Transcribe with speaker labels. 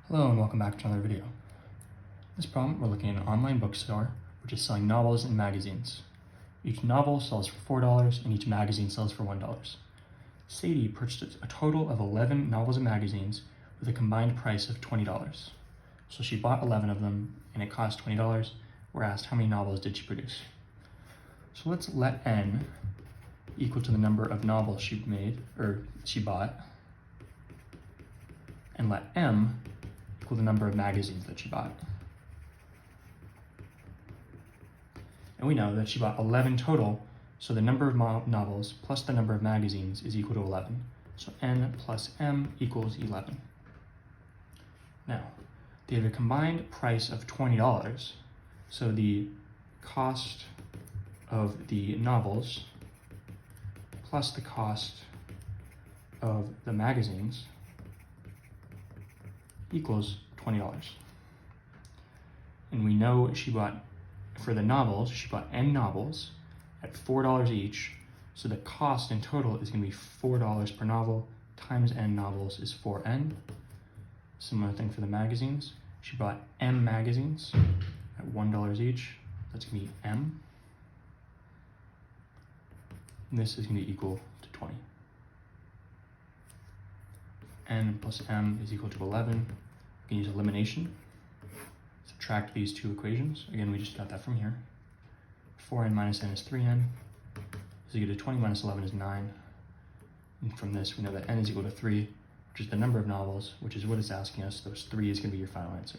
Speaker 1: Hello and welcome back to another video. In this problem, we're looking at an online bookstore which is selling novels and magazines. Each novel sells for $4 and each magazine sells for $1. Sadie purchased a total of 11 novels and magazines with a combined price of $20. So she bought 11 of them and it cost $20. We're asked how many novels did she produce. So let's let n equal to the number of novels she bought, and let m equal the number of magazines that she bought. And we know that she bought 11 total, so the number of novels plus the number of magazines is equal to 11. So n plus m equals 11. Now, they have a combined price of $20, so the cost of the novels plus the cost of the magazines equals $20. And we know for the novels, she bought n novels at $4 each, so the cost in total is going to be $4 per novel times n novels is 4n. Similar thing for the magazines. She bought m magazines at $1 each. That's going to be m. And this is going to be equal to 20. N plus m is equal to 11. We can use elimination. Subtract these two equations. Again, we just got that from here. 4n minus n is 3n. Is equal to 20 minus 11 is 9. And from this, we know that n is equal to 3, which is the number of novels, which is what it's asking us. Those 3 is going to be your final answer.